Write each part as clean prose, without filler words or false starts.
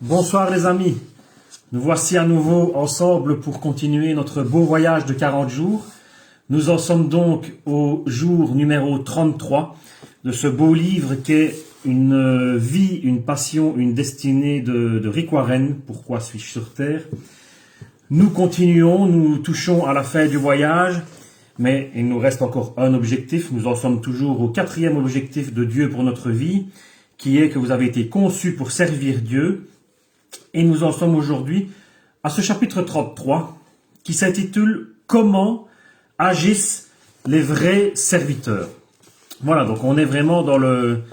Bonsoir les amis, nous voici à nouveau ensemble pour continuer notre beau voyage de 40 jours. Nous en sommes donc au jour numéro 33 de ce beau livre qu'est Une vie, une passion, une destinée de Rick Warren, Pourquoi suis-je sur Terre. Nous continuons, nous touchons à la fin du voyage, mais il nous reste encore un objectif. Nous en sommes toujours au 4e objectif de Dieu pour notre vie, qui est que vous avez été conçus pour servir Dieu. Et nous en sommes aujourd'hui à ce chapitre 33 qui s'intitule « Comment agissent les vrais serviteurs ?» Voilà, donc on est vraiment dans le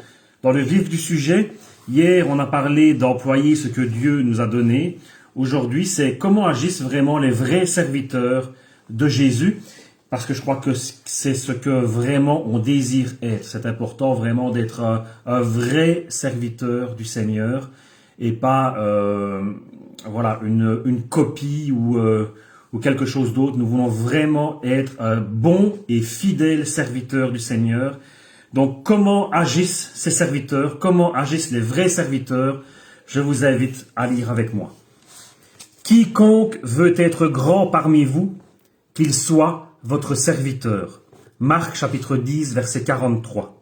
vif du sujet. Hier, on a parlé d'employer ce que Dieu nous a donné. Aujourd'hui, c'est comment agissent vraiment les vrais serviteurs de Jésus, parce que je crois que c'est ce que vraiment on désire être. C'est important vraiment d'être un vrai serviteur du Seigneur et pas voilà une copie ou quelque chose d'autre. Nous voulons vraiment être un bon et fidèle serviteur du Seigneur. Donc, comment agissent ces serviteurs? Comment agissent les vrais serviteurs? Je vous invite à lire avec moi. Quiconque veut être grand parmi vous, qu'il soit votre serviteur. Marc chapitre 10, verset 43.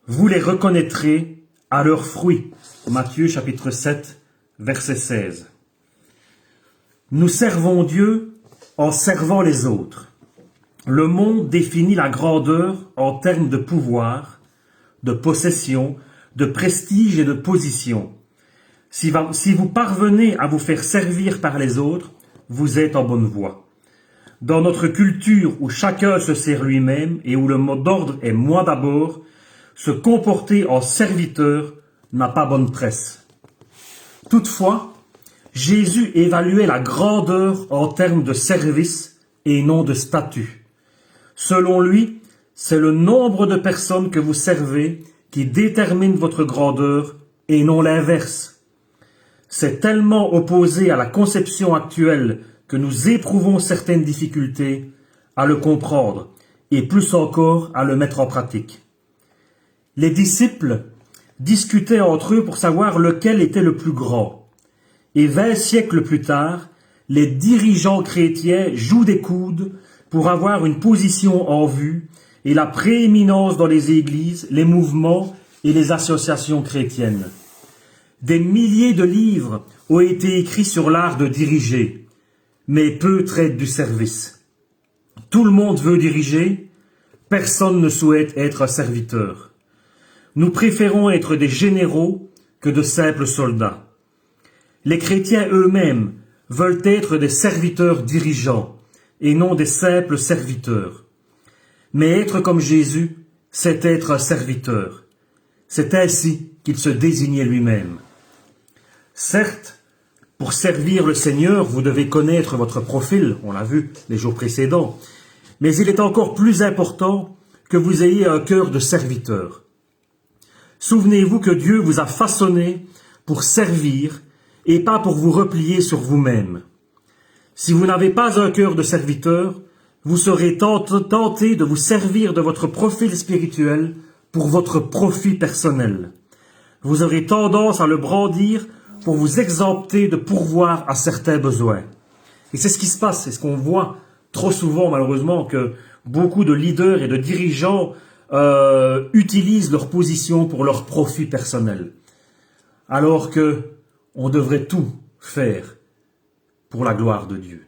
Vous les reconnaîtrez à leurs fruits. Matthieu chapitre 7, verset 16. Nous servons Dieu en servant les autres. Le monde définit la grandeur en termes de pouvoir, de possession, de prestige et de position. Si vous parvenez à vous faire servir par les autres, vous êtes en bonne voie. Dans notre culture où chacun se sert lui-même et où le mot d'ordre est moi d'abord, se comporter en serviteur n'a pas bonne presse. Toutefois, Jésus évaluait la grandeur en termes de service et non de statut. Selon lui, c'est le nombre de personnes que vous servez qui détermine votre grandeur et non l'inverse. C'est tellement opposé à la conception actuelle que nous éprouvons certaines difficultés à le comprendre et plus encore à le mettre en pratique. Les disciples discutaient entre eux pour savoir lequel était le plus grand. Et 20 siècles plus tard, les dirigeants chrétiens jouent des coudes pour avoir une position en vue et la prééminence dans les églises, les mouvements et les associations chrétiennes. Des milliers de livres ont été écrits sur l'art de diriger, mais peu traitent du service. Tout le monde veut diriger, personne ne souhaite être un serviteur. Nous préférons être des généraux que de simples soldats. Les chrétiens eux-mêmes veulent être des serviteurs dirigeants et non des simples serviteurs. Mais être comme Jésus, c'est être un serviteur. C'est ainsi qu'il se désignait lui-même. Certes, pour servir le Seigneur, vous devez connaître votre profil, on l'a vu les jours précédents, mais il est encore plus important que vous ayez un cœur de serviteur. Souvenez-vous que Dieu vous a façonné pour servir et pas pour vous replier sur vous-même. Si vous n'avez pas un cœur de serviteur, vous serez tenté de vous servir de votre profil spirituel pour votre profit personnel. Vous aurez tendance à le brandir pour vous exempter de pourvoir à certains besoins. Et c'est ce qui se passe, c'est ce qu'on voit trop souvent malheureusement, que beaucoup de leaders et de dirigeants utilisent leur position pour leur profit personnel. Alors que on devrait tout faire pour la gloire de Dieu.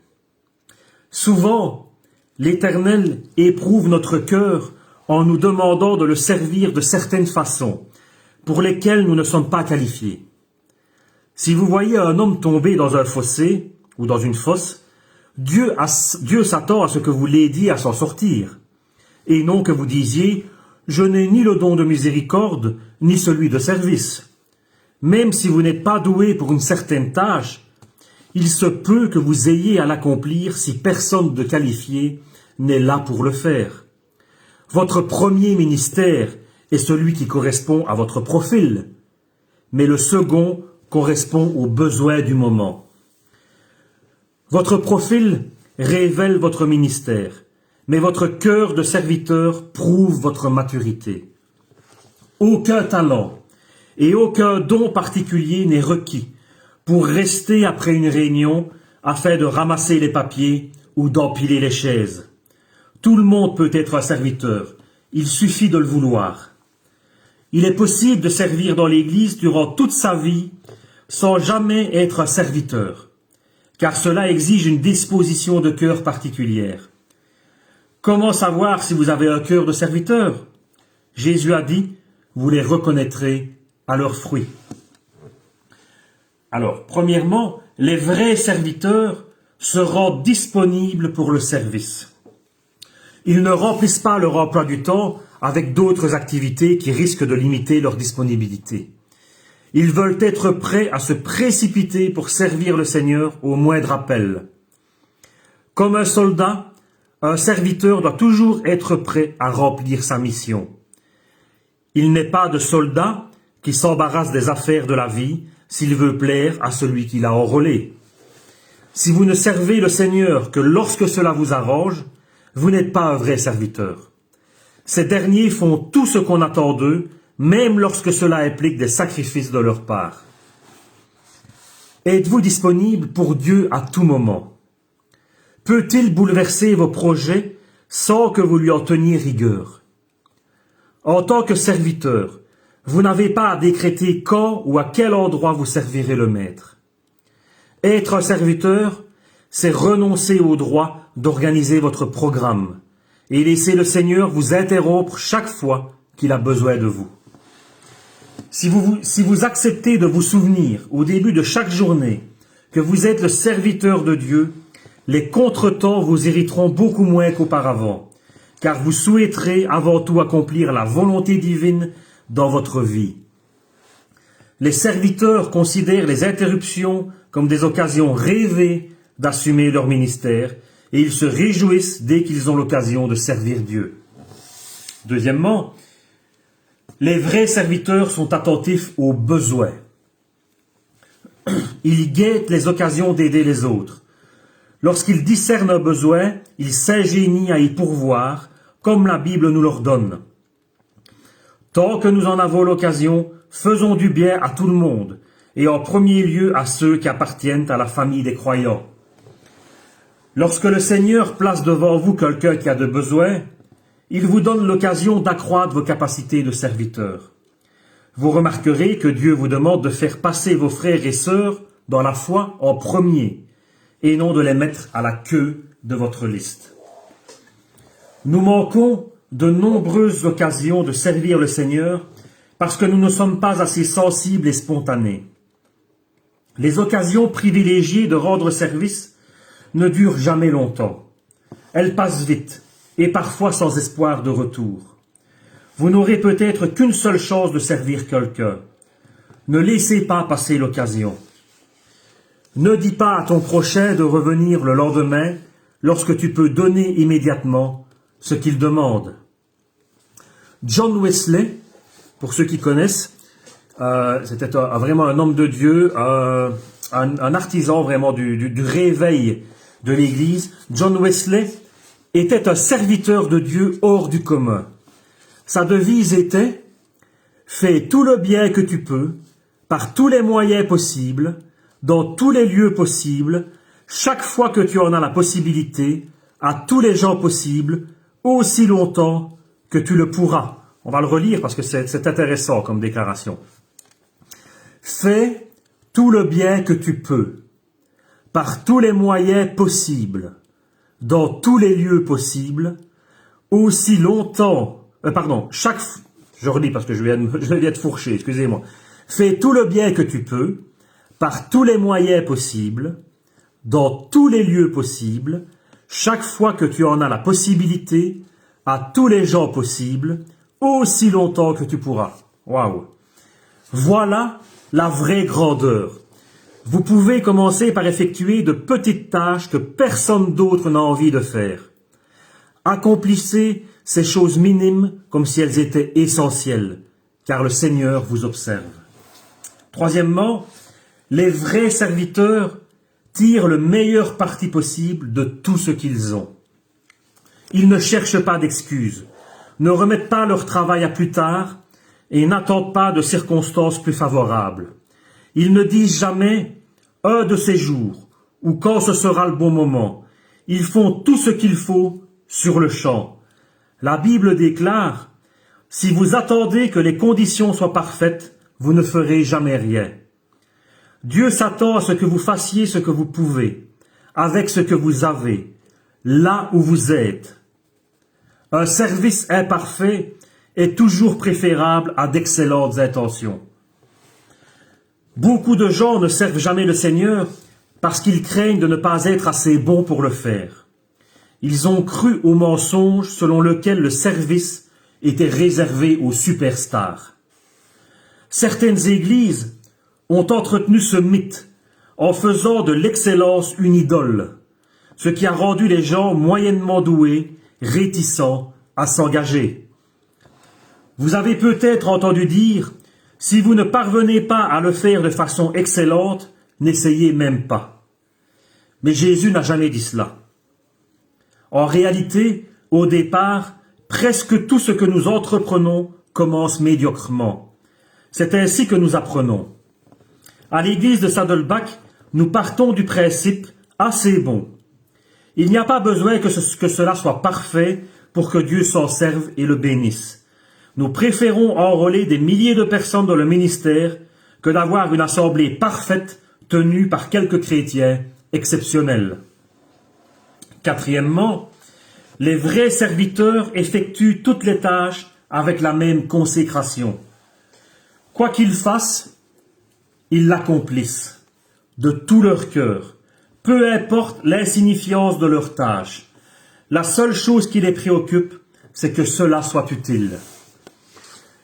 Souvent, l'Éternel éprouve notre cœur en nous demandant de le servir de certaines façons pour lesquelles nous ne sommes pas qualifiés. Si vous voyez un homme tomber dans un fossé ou dans une fosse, Dieu s'attend à ce que vous l'aidiez à s'en sortir, et non que vous disiez « Je n'ai ni le don de miséricorde, ni celui de service ». Même si vous n'êtes pas doué pour une certaine tâche, il se peut que vous ayez à l'accomplir si personne de qualifié n'est là pour le faire. Votre premier ministère est celui qui correspond à votre profil, mais le second correspond aux besoins du moment. Votre profil révèle votre ministère, mais votre cœur de serviteur prouve votre maturité. Aucun talent et aucun don particulier n'est requis pour rester après une réunion afin de ramasser les papiers ou d'empiler les chaises. Tout le monde peut être un serviteur, il suffit de le vouloir. Il est possible de servir dans l'Église durant toute sa vie sans jamais être un serviteur, car cela exige une disposition de cœur particulière. Comment savoir si vous avez un cœur de serviteur? Jésus a dit, vous les reconnaîtrez à leurs fruits. Alors, premièrement, les vrais serviteurs se rendent disponibles pour le service. Ils ne remplissent pas leur emploi du temps avec d'autres activités qui risquent de limiter leur disponibilité. Ils veulent être prêts à se précipiter pour servir le Seigneur au moindre appel. Comme un soldat, un serviteur doit toujours être prêt à remplir sa mission. Il n'est pas de soldat qui s'embarrasse des affaires de la vie s'il veut plaire à celui qui l'a enrôlé. Si vous ne servez le Seigneur que lorsque cela vous arrange, vous n'êtes pas un vrai serviteur. Ces derniers font tout ce qu'on attend d'eux, même lorsque cela implique des sacrifices de leur part. Êtes-vous disponible pour Dieu à tout moment? Peut-il bouleverser vos projets sans que vous lui en teniez rigueur? En tant que serviteur, vous n'avez pas à décréter quand ou à quel endroit vous servirez le Maître. Être un serviteur, c'est renoncer au droit d'organiser votre programme et laisser le Seigneur vous interrompre chaque fois qu'il a besoin de vous. Si vous acceptez de vous souvenir au début de chaque journée que vous êtes le serviteur de Dieu, les contretemps vous irriteront beaucoup moins qu'auparavant, car vous souhaiterez avant tout accomplir la volonté divine dans votre vie. Les serviteurs considèrent les interruptions comme des occasions rêvées d'assumer leur ministère et ils se réjouissent dès qu'ils ont l'occasion de servir Dieu. Deuxièmement, les vrais serviteurs sont attentifs aux besoins. Ils guettent les occasions d'aider les autres. Lorsqu'ils discernent un besoin, ils s'ingénient à y pourvoir, comme la Bible nous l'ordonne. Tant que nous en avons l'occasion, faisons du bien à tout le monde, et en premier lieu à ceux qui appartiennent à la famille des croyants. Lorsque le Seigneur place devant vous quelqu'un qui a de besoin, il vous donne l'occasion d'accroître vos capacités de serviteur. Vous remarquerez que Dieu vous demande de faire passer vos frères et sœurs dans la foi en premier, et non de les mettre à la queue de votre liste. Nous manquons de nombreuses occasions de servir le Seigneur parce que nous ne sommes pas assez sensibles et spontanés. Les occasions privilégiées de rendre service ne durent jamais longtemps. Elles passent vite et parfois sans espoir de retour. Vous n'aurez peut-être qu'une seule chance de servir quelqu'un. Ne laissez pas passer l'occasion. Ne dis pas à ton prochain de revenir le lendemain lorsque tu peux donner immédiatement ce qu'il demande. John Wesley, pour ceux qui connaissent, c'était vraiment un homme de Dieu, un artisan vraiment du réveil de l'Église. John Wesley était un serviteur de Dieu hors du commun. Sa devise était « Fais tout le bien que tu peux, par tous les moyens possibles, dans tous les lieux possibles, chaque fois que tu en as la possibilité, à tous les gens possibles, aussi longtemps que tu le pourras. » On va le relire parce que c'est intéressant comme déclaration. « Fais tout le bien que tu peux, par tous les moyens possibles, dans tous les lieux possibles, aussi longtemps... je relis parce que je viens de fourcher, excusez-moi. Fais tout le bien que tu peux, par tous les moyens possibles, dans tous les lieux possibles, chaque fois que tu en as la possibilité, à tous les gens possibles, aussi longtemps que tu pourras. Waouh! Voilà la vraie grandeur. Vous pouvez commencer par effectuer de petites tâches que personne d'autre n'a envie de faire. Accomplissez ces choses minimes comme si elles étaient essentielles, car le Seigneur vous observe. Troisièmement, les vrais serviteurs tirent le meilleur parti possible de tout ce qu'ils ont. Ils ne cherchent pas d'excuses, ne remettent pas leur travail à plus tard, et n'attendent pas de circonstances plus favorables. Ils ne disent jamais « un de ces jours » ou « quand ce sera le bon moment ». Ils font tout ce qu'il faut sur le champ. La Bible déclare « Si vous attendez que les conditions soient parfaites, vous ne ferez jamais rien ». Dieu s'attend à ce que vous fassiez ce que vous pouvez, avec ce que vous avez, là où vous êtes. Un service imparfait est toujours préférable à d'excellentes intentions. Beaucoup de gens ne servent jamais le Seigneur parce qu'ils craignent de ne pas être assez bons pour le faire. Ils ont cru au mensonge selon lequel le service était réservé aux superstars. Certaines églises ont entretenu ce mythe en faisant de l'excellence une idole, ce qui a rendu les gens moyennement doués, réticents à s'engager. Vous avez peut-être entendu dire « Si vous ne parvenez pas à le faire de façon excellente, n'essayez même pas ». Mais Jésus n'a jamais dit cela. En réalité, au départ, presque tout ce que nous entreprenons commence médiocrement. C'est ainsi que nous apprenons. À l'église de Saddleback, nous partons du principe « assez bon ». Il n'y a pas besoin que cela soit parfait pour que Dieu s'en serve et le bénisse. Nous préférons enrôler des milliers de personnes dans le ministère que d'avoir une assemblée parfaite tenue par quelques chrétiens exceptionnels. Quatrièmement, les vrais serviteurs effectuent toutes les tâches avec la même consécration. Quoi qu'ils fassent, ils l'accomplissent de tout leur cœur, peu importe l'insignifiance de leur tâche. La seule chose qui les préoccupe, c'est que cela soit utile.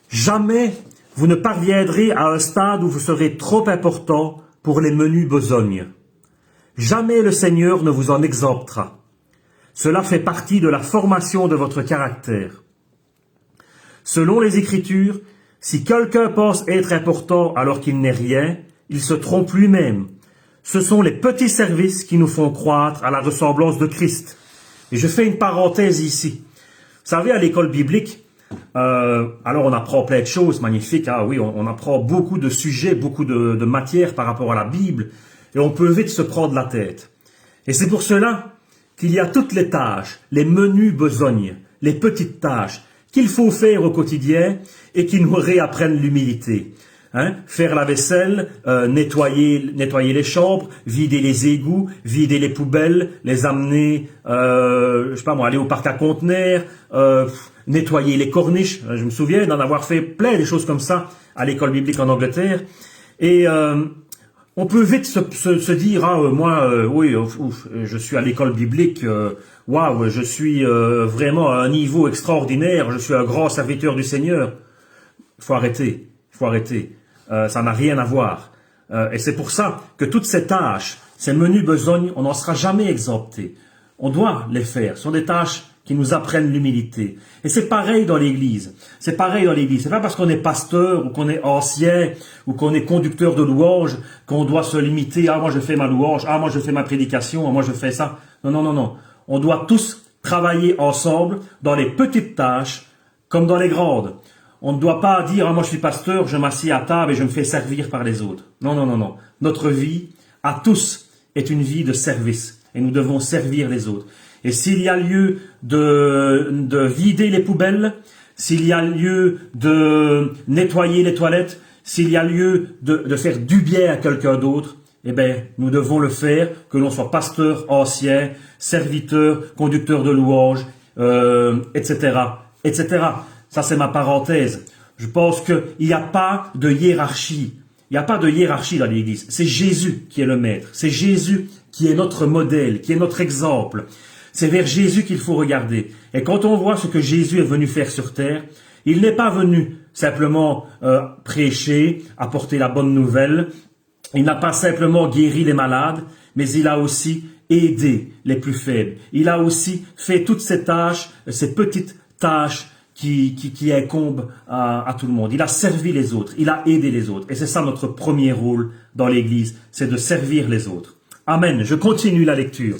Jamais vous ne parviendrez à un stade où vous serez trop important pour les menues besognes. Jamais le Seigneur ne vous en exemptera. Cela fait partie de la formation de votre caractère. Selon les Écritures, si quelqu'un pense être important alors qu'il n'est rien, il se trompe lui-même. Ce sont les petits services qui nous font croître à la ressemblance de Christ. Et je fais une parenthèse ici. Vous savez, à l'école biblique, alors on apprend plein de choses magnifiques. Ah oui, on apprend beaucoup de sujets, beaucoup de matières par rapport à la Bible. Et on peut vite se prendre la tête. Et c'est pour cela qu'il y a toutes les tâches, les menues besognes, les petites tâches qu'il faut faire au quotidien et qui nous réapprennent l'humilité. Faire la vaisselle, nettoyer les chambres, vider les égouts, vider les poubelles, les amener, aller au parc à conteneurs, nettoyer les corniches. Je me souviens d'en avoir fait plein des choses comme ça à l'école biblique en Angleterre. Et on peut vite se dire, je suis à l'école biblique, je suis vraiment à un niveau extraordinaire, je suis un grand serviteur du Seigneur. Il faut arrêter. Ça n'a rien à voir. Et c'est pour ça que toutes ces tâches, ces menues besognes, on n'en sera jamais exempté. On doit les faire. Ce sont des tâches qui nous apprennent l'humilité. Et c'est pareil dans l'Église. C'est pas parce qu'on est pasteur ou qu'on est ancien ou qu'on est conducteur de louange qu'on doit se limiter. Ah, moi je fais ma louange. Ah, moi je fais ma prédication. Ah, moi je fais ça. Non. On doit tous travailler ensemble dans les petites tâches comme dans les grandes. On ne doit pas dire « Ah, moi je suis pasteur, je m'assieds à table et je me fais servir par les autres ». Non. Notre vie, à tous, est une vie de service. Et nous devons servir les autres. Et s'il y a lieu de vider les poubelles, s'il y a lieu de nettoyer les toilettes, s'il y a lieu de faire du bien à quelqu'un d'autre, nous devons le faire, que l'on soit pasteur, ancien, serviteur, conducteur de louanges, etc. Ça, c'est ma parenthèse. Je pense qu'il n'y a pas de hiérarchie. Il n'y a pas de hiérarchie dans l'Église. C'est Jésus qui est le maître. C'est Jésus qui est notre modèle, qui est notre exemple. C'est vers Jésus qu'il faut regarder. Et quand on voit ce que Jésus est venu faire sur terre, il n'est pas venu simplement prêcher, apporter la bonne nouvelle. Il n'a pas simplement guéri les malades, mais il a aussi aidé les plus faibles. Il a aussi fait toutes ces tâches, ces petites tâches qui incombe à tout le monde. Il a servi les autres, il a aidé les autres. Et c'est ça notre premier rôle dans l'Église, c'est de servir les autres. Amen. Je continue la lecture.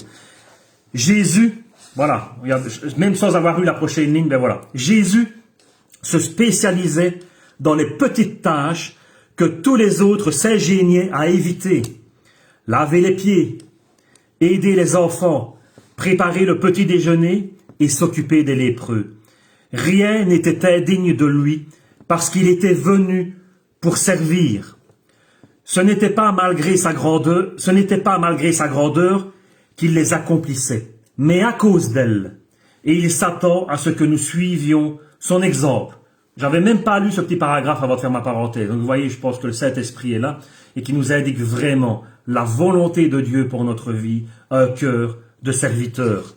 Jésus, voilà, même sans avoir eu la prochaine ligne, Jésus se spécialisait dans les petites tâches que tous les autres s'ingéniaient à éviter. Laver les pieds, aider les enfants, préparer le petit déjeuner et s'occuper des lépreux. Rien n'était indigne de lui parce qu'il était venu pour servir. Ce n'était pas malgré sa grandeur qu'il les accomplissait, mais à cause d'elle. Et il s'attend à ce que nous suivions son exemple. J'avais même pas lu ce petit paragraphe avant de faire ma parenthèse. Donc vous voyez, je pense que le Saint-Esprit est là et qui nous indique vraiment la volonté de Dieu pour notre vie, un cœur de serviteur.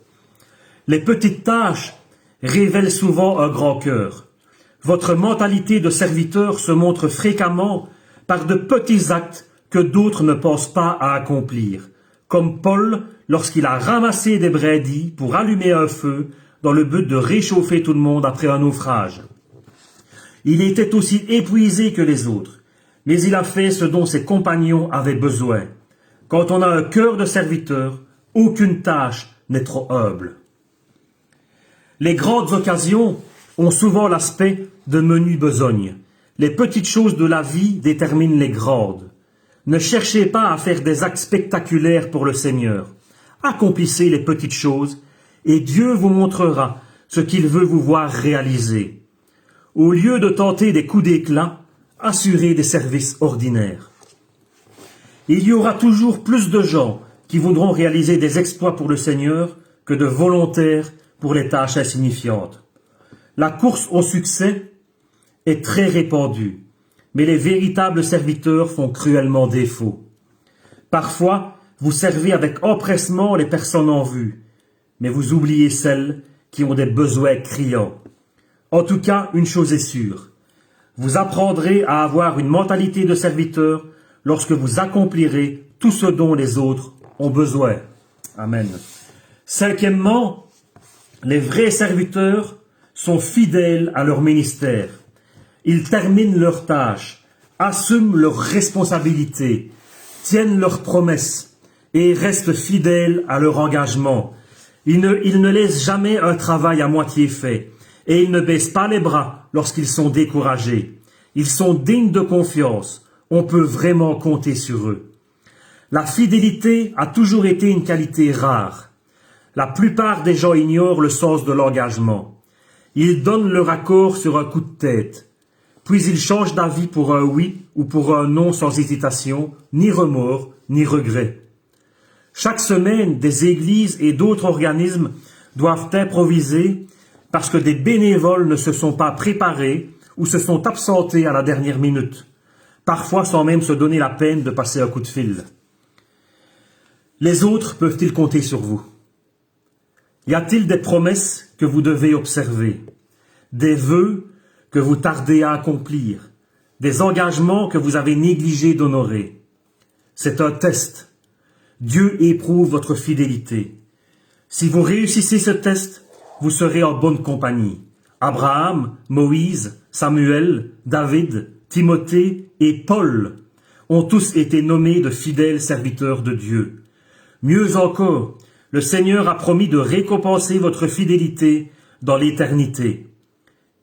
Les petites tâches révèlent souvent un grand cœur. Votre mentalité de serviteur se montre fréquemment par de petits actes que d'autres ne pensent pas à accomplir, comme Paul lorsqu'il a ramassé des brindilles pour allumer un feu dans le but de réchauffer tout le monde après un naufrage. Il était aussi épuisé que les autres, mais il a fait ce dont ses compagnons avaient besoin. Quand on a un cœur de serviteur, aucune tâche n'est trop humble. Les grandes occasions ont souvent l'aspect de menues besognes. Les petites choses de la vie déterminent les grandes. Ne cherchez pas à faire des actes spectaculaires pour le Seigneur. Accomplissez les petites choses et Dieu vous montrera ce qu'il veut vous voir réaliser. Au lieu de tenter des coups d'éclat, assurez des services ordinaires. Il y aura toujours plus de gens qui voudront réaliser des exploits pour le Seigneur que de volontaires pour les tâches insignifiantes. La course au succès est très répandue, mais les véritables serviteurs font cruellement défaut. Parfois, vous servez avec empressement les personnes en vue, mais vous oubliez celles qui ont des besoins criants. En tout cas, une chose est sûre, vous apprendrez à avoir une mentalité de serviteur lorsque vous accomplirez tout ce dont les autres ont besoin. Amen. Cinquièmement, les vrais serviteurs sont fidèles à leur ministère. Ils terminent leurs tâches, assument leurs responsabilités, tiennent leurs promesses et restent fidèles à leur engagement. Ils ne laissent jamais un travail à moitié fait et ils ne baissent pas les bras lorsqu'ils sont découragés. Ils sont dignes de confiance. On peut vraiment compter sur eux. La fidélité a toujours été une qualité rare. La plupart des gens ignorent le sens de l'engagement. Ils donnent leur accord sur un coup de tête. Puis ils changent d'avis pour un oui ou pour un non sans hésitation, ni remords, ni regret. Chaque semaine, des églises et d'autres organismes doivent improviser parce que des bénévoles ne se sont pas préparés ou se sont absentés à la dernière minute, parfois sans même se donner la peine de passer un coup de fil. Les autres peuvent-ils compter sur vous? Y a-t-il des promesses que vous devez observer, des vœux que vous tardez à accomplir, des engagements que vous avez négligé d'honorer? C'est un test. Dieu éprouve votre fidélité. Si vous réussissez ce test, vous serez en bonne compagnie. Abraham, Moïse, Samuel, David, Timothée et Paul ont tous été nommés de fidèles serviteurs de Dieu. Mieux encore, le Seigneur a promis de récompenser votre fidélité dans l'éternité.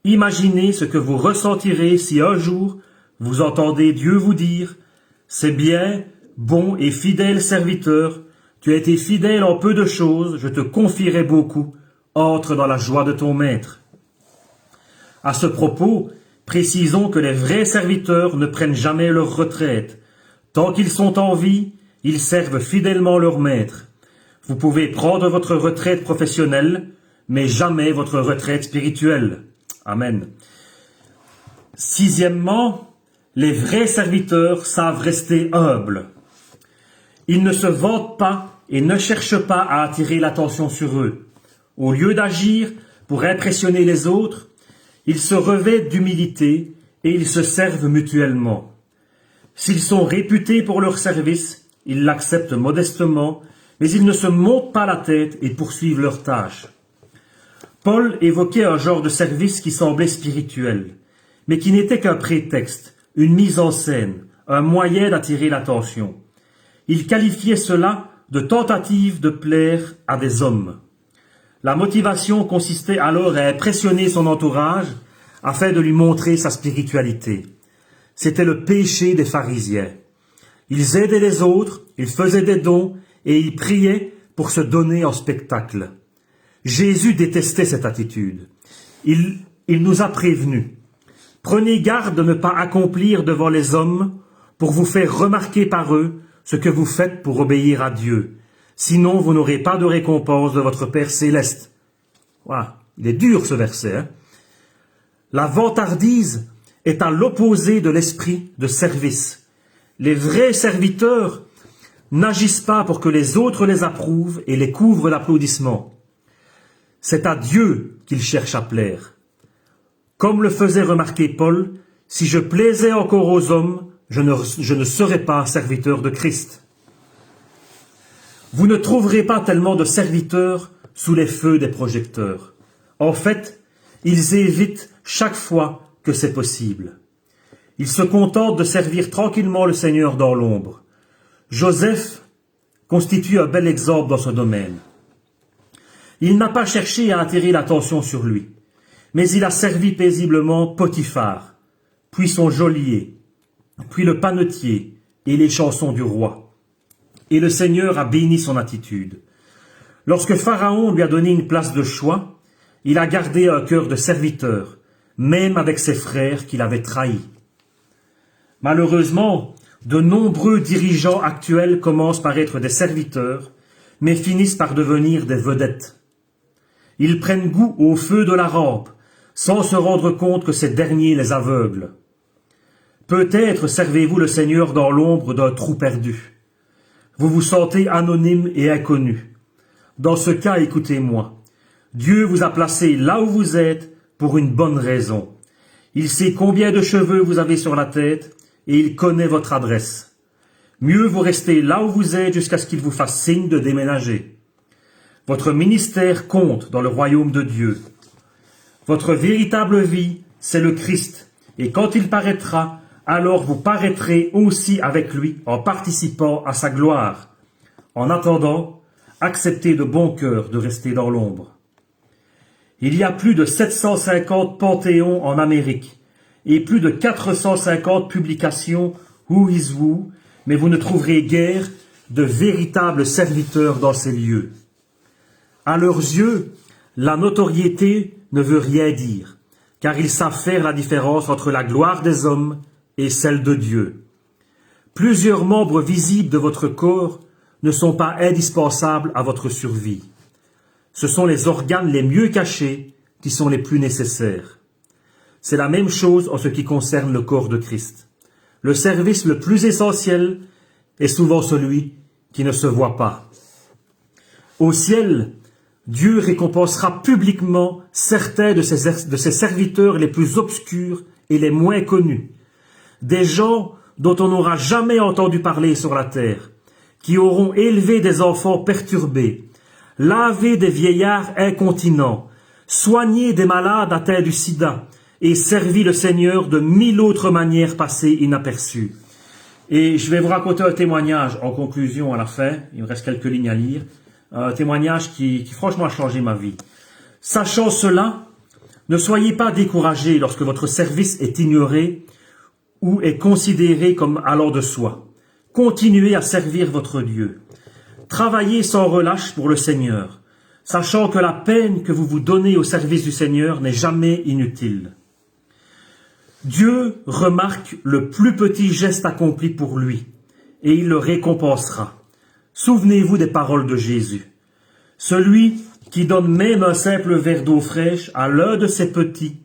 Imaginez ce que vous ressentirez si un jour vous entendez Dieu vous dire « C'est bien, bon et fidèle serviteur, tu as été fidèle en peu de choses, je te confierai beaucoup, entre dans la joie de ton maître. » À ce propos, précisons que les vrais serviteurs ne prennent jamais leur retraite. Tant qu'ils sont en vie, ils servent fidèlement leur maître. Vous pouvez prendre votre retraite professionnelle, mais jamais votre retraite spirituelle. Amen. Sixièmement, les vrais serviteurs savent rester humbles. Ils ne se vantent pas et ne cherchent pas à attirer l'attention sur eux. Au lieu d'agir pour impressionner les autres, ils se revêtent d'humilité et ils se servent mutuellement. S'ils sont réputés pour leur service, ils l'acceptent modestement, mais ils ne se montent pas la tête et poursuivent leurs tâches. Paul évoquait un genre de service qui semblait spirituel, mais qui n'était qu'un prétexte, une mise en scène, un moyen d'attirer l'attention. Il qualifiait cela de tentative de plaire à des hommes. La motivation consistait alors à impressionner son entourage, afin de lui montrer sa spiritualité. C'était le péché des pharisiens. Ils aidaient les autres, ils faisaient des dons et ils priaient pour se donner en spectacle. Jésus détestait cette attitude. Il nous a prévenus. Prenez garde de ne pas accomplir devant les hommes pour vous faire remarquer par eux ce que vous faites pour obéir à Dieu. Sinon, vous n'aurez pas de récompense de votre Père céleste. Voilà. Il est dur ce verset. Hein? La vantardise est à l'opposé de l'esprit de service. Les vrais serviteurs n'agissent pas pour que les autres les approuvent et les couvrent d'applaudissements. C'est à Dieu qu'ils cherchent à plaire. Comme le faisait remarquer Paul, si je plaisais encore aux hommes, je ne serais pas serviteur de Christ. Vous ne trouverez pas tellement de serviteurs sous les feux des projecteurs. En fait, ils évitent chaque fois que c'est possible. Ils se contentent de servir tranquillement le Seigneur dans l'ombre. Joseph constitue un bel exemple dans ce domaine. Il n'a pas cherché à attirer l'attention sur lui, mais il a servi paisiblement Potiphar, puis son geôlier, puis le panetier et les chansons du roi. Et le Seigneur a béni son attitude. Lorsque Pharaon lui a donné une place de choix, il a gardé un cœur de serviteur, même avec ses frères qu'il avait trahis. Malheureusement, de nombreux dirigeants actuels commencent par être des serviteurs, mais finissent par devenir des vedettes. Ils prennent goût au feu de la rampe, sans se rendre compte que ces derniers les aveuglent. Peut-être servez-vous le Seigneur dans l'ombre d'un trou perdu. Vous vous sentez anonyme et inconnu. Dans ce cas, écoutez-moi. Dieu vous a placé là où vous êtes pour une bonne raison. Il sait combien de cheveux vous avez sur la tête et il connaît votre adresse. Mieux vous restez là où vous êtes jusqu'à ce qu'il vous fasse signe de déménager. Votre ministère compte dans le royaume de Dieu. Votre véritable vie, c'est le Christ, et quand il paraîtra, alors vous paraîtrez aussi avec lui en participant à sa gloire. En attendant, acceptez de bon cœur de rester dans l'ombre. Il y a plus de 750 panthéons en Amérique et plus de 450 publications Who is Who, mais vous ne trouverez guère de véritables serviteurs dans ces lieux. À leurs yeux, la notoriété ne veut rien dire, car ils savent faire la différence entre la gloire des hommes et celle de Dieu. Plusieurs membres visibles de votre corps ne sont pas indispensables à votre survie. Ce sont les organes les mieux cachés qui sont les plus nécessaires. C'est la même chose en ce qui concerne le corps de Christ. Le service le plus essentiel est souvent celui qui ne se voit pas. Au ciel, Dieu récompensera publiquement certains de ses serviteurs les plus obscurs et les moins connus. Des gens dont on n'aura jamais entendu parler sur la terre, qui auront élevé des enfants perturbés, lavé des vieillards incontinents, soigné des malades atteints du sida et servi le Seigneur de 1000 autres manières passées inaperçues. Et je vais vous raconter un témoignage en conclusion à la fin, il me reste quelques lignes à lire, un témoignage qui franchement a changé ma vie. Sachant cela, ne soyez pas découragés lorsque votre service est ignoré ou est considéré comme allant de soi. Continuez à servir votre Dieu. Travaillez sans relâche pour le Seigneur, sachant que la peine que vous vous donnez au service du Seigneur n'est jamais inutile. Dieu remarque le plus petit geste accompli pour lui, et il le récompensera. Souvenez-vous des paroles de Jésus. Celui qui donne même un simple verre d'eau fraîche à l'un de ses petits,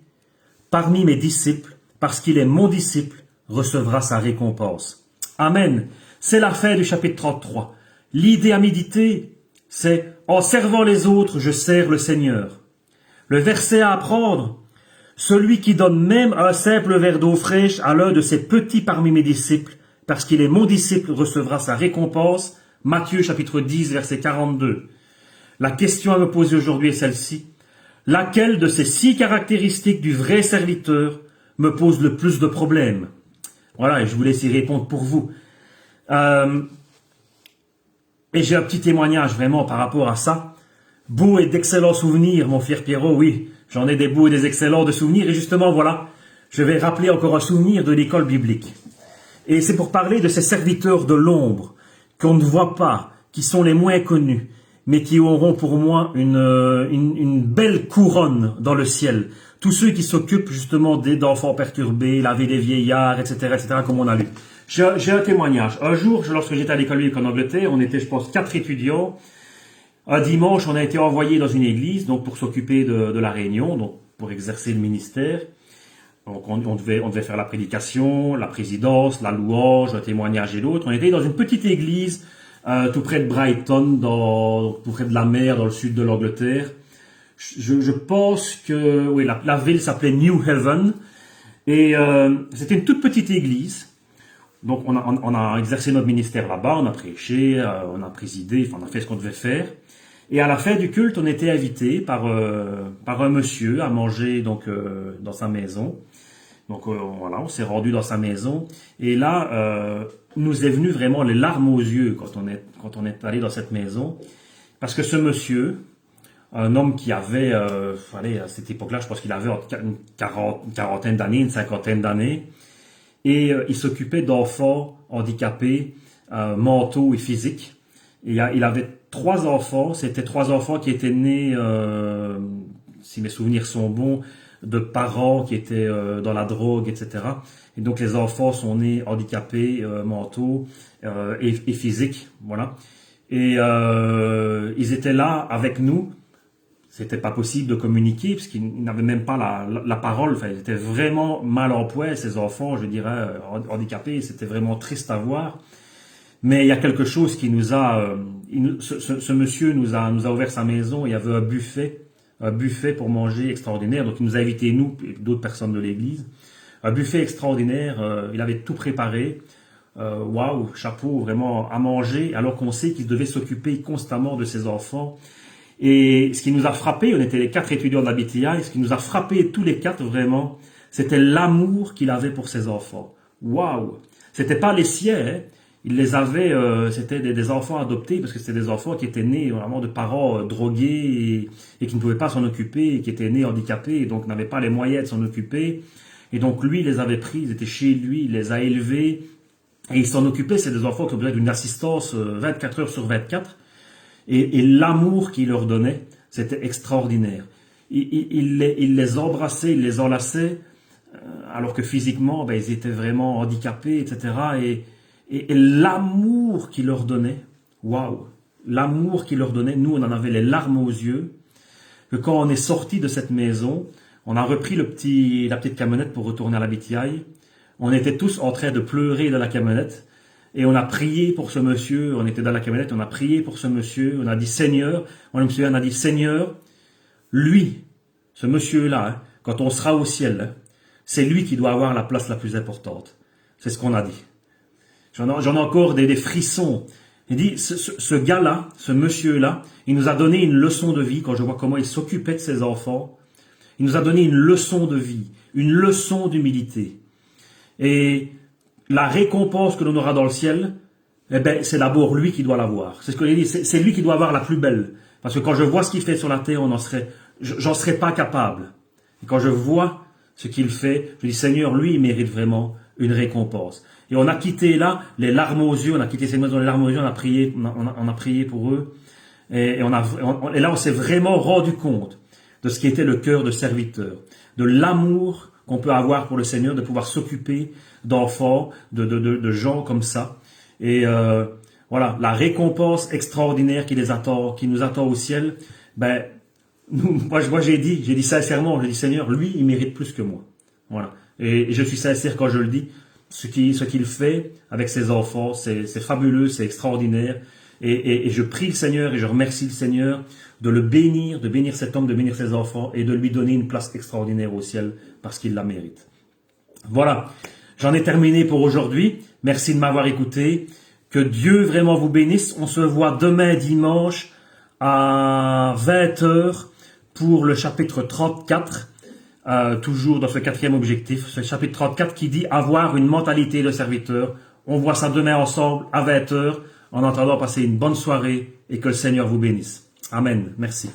parmi mes disciples, parce qu'il est mon disciple, recevra sa récompense. Amen. C'est la fin du chapitre 33. L'idée à méditer, c'est « En servant les autres, je sers le Seigneur ». Le verset à apprendre, « Celui qui donne même un simple verre d'eau fraîche à l'un de ses petits parmi mes disciples, parce qu'il est mon disciple, recevra sa récompense ». Matthieu chapitre 10, verset 42. La question à me poser aujourd'hui est celle-ci. Laquelle de ces 6 caractéristiques du vrai serviteur me pose le plus de problèmes? Voilà, et je vous laisse y répondre pour vous. Et j'ai un petit témoignage vraiment par rapport à ça. Beau et d'excellents souvenirs, mon fier Pierrot, oui. J'en ai des beaux et des excellents de souvenirs. Et justement, voilà, je vais rappeler encore un souvenir de l'école biblique. Et c'est pour parler de ces serviteurs de l'ombre qu'on ne voit pas, qui sont les moins connus, mais qui auront pour moi une belle couronne dans le ciel. Tous ceux qui s'occupent justement d'enfants perturbés, laver les vieillards, etc., comme on a lu. J'ai un témoignage. Un jour, lorsque j'étais à l'école biblique en Angleterre, on était, je pense, 4 étudiants. Un dimanche, on a été envoyés dans une église, donc pour s'occuper de la réunion, donc pour exercer le ministère. Donc on devait faire la prédication, la présidence, la louange, un témoignage et l'autre. On était dans une petite église tout près de Brighton, tout près de la mer, dans le sud de l'Angleterre. Je pense que oui, la ville s'appelait New Haven et c'était une toute petite église. Donc on a exercé notre ministère là-bas, on a prêché, on a présidé, enfin on a fait ce qu'on devait faire. Et à la fin du culte, on était invité par un monsieur à manger donc dans sa maison. Donc voilà, on s'est rendu dans sa maison et là nous est venu vraiment les larmes aux yeux quand on est allé dans cette maison, parce que ce monsieur, un homme qui avait, à cette époque-là, je pense qu'il avait une quarantaine d'années, une cinquantaine d'années, et il s'occupait d'enfants handicapés mentaux et physiques. Et il avait 3 enfants, c'était 3 enfants qui étaient nés, si mes souvenirs sont bons, de parents qui étaient dans la drogue, etc. Et donc les enfants sont nés handicapés mentaux et physiques, voilà. Et ils étaient là avec nous. C'était pas possible de communiquer parce qu'ils n'avaient même pas la parole. Enfin, ils étaient vraiment mal en point, ces enfants, je dirais, handicapés. C'était vraiment triste à voir. Mais il y a quelque chose qui nous a... ce monsieur nous a ouvert sa maison. Il y avait un buffet pour manger extraordinaire. Donc il nous a invités, nous, et d'autres personnes de l'église. Un buffet extraordinaire. Il avait tout préparé. Waouh, chapeau, vraiment, à manger. Alors qu'on sait qu'il devait s'occuper constamment de ses enfants. Et ce qui nous a frappé, on était les 4 étudiants de la BTI, ce qui nous a frappé tous les 4 vraiment, c'était l'amour qu'il avait pour ses enfants. Waouh! C'était pas les siens, hein. Il les avait, c'était des enfants adoptés, parce que c'était des enfants qui étaient nés vraiment de parents drogués et qui ne pouvaient pas s'en occuper, et qui étaient nés handicapés, et donc n'avaient pas les moyens de s'en occuper. Et donc lui, il les avait pris, ils étaient chez lui, il les a élevés, et il s'en occupait. C'est des enfants qui ont besoin d'une assistance 24 heures sur 24. Et l'amour qu'il leur donnait, c'était extraordinaire. Il les embrassait, il les enlaçait, alors que physiquement, ils étaient vraiment handicapés, etc. Et l'amour qu'il leur donnait, waouh, l'amour qu'il leur donnait, nous on en avait les larmes aux yeux, que quand on est sorti de cette maison, on a repris la petite camionnette pour retourner à la BTI, on était tous en train de pleurer dans la camionnette, et on a prié pour ce monsieur, on était dans la camionnette, on a prié pour ce monsieur, on a dit Seigneur, on a dit Seigneur, lui, ce monsieur-là, hein, quand on sera au ciel, hein, c'est lui qui doit avoir la place la plus importante. C'est ce qu'on a dit. J'en ai encore des frissons. Il dit, ce gars-là, ce monsieur-là, il nous a donné une leçon de vie, quand je vois comment il s'occupait de ses enfants, il nous a donné une leçon de vie, une leçon d'humilité. Et la récompense que l'on aura dans le ciel, c'est d'abord lui qui doit l'avoir. C'est ce que j'ai dit, c'est lui qui doit avoir la plus belle. Parce que quand je vois ce qu'il fait sur la terre, j'en serais pas capable. Et quand je vois ce qu'il fait, je dis Seigneur, lui, il mérite vraiment une récompense. Et on a quitté là les larmes aux yeux, on a quitté cette maison les larmes aux yeux, on a prié pour eux. Et là, on s'est vraiment rendu compte de ce qui était le cœur de serviteur, de l'amour qu'on peut avoir pour le Seigneur, de pouvoir s'occuper d'enfants, de gens comme ça. Et voilà, la récompense extraordinaire qui nous attend au ciel, moi j'ai dit sincèrement, je dis Seigneur, lui, il mérite plus que moi. Voilà. Et je suis sincère quand je le dis, ce qu'il fait avec ses enfants, c'est fabuleux, c'est extraordinaire. Et je prie le Seigneur et je remercie le Seigneur de le bénir, de bénir cet homme, de bénir ses enfants et de lui donner une place extraordinaire au ciel parce qu'il la mérite. Voilà, j'en ai terminé pour aujourd'hui. Merci de m'avoir écouté. Que Dieu vraiment vous bénisse. On se voit demain dimanche à 20h pour le chapitre 34. Toujours dans ce 4e objectif, ce chapitre 34 qui dit avoir une mentalité de serviteur. On voit ça demain ensemble à 20h. En attendant, passez une bonne soirée et que le Seigneur vous bénisse. Amen. Merci.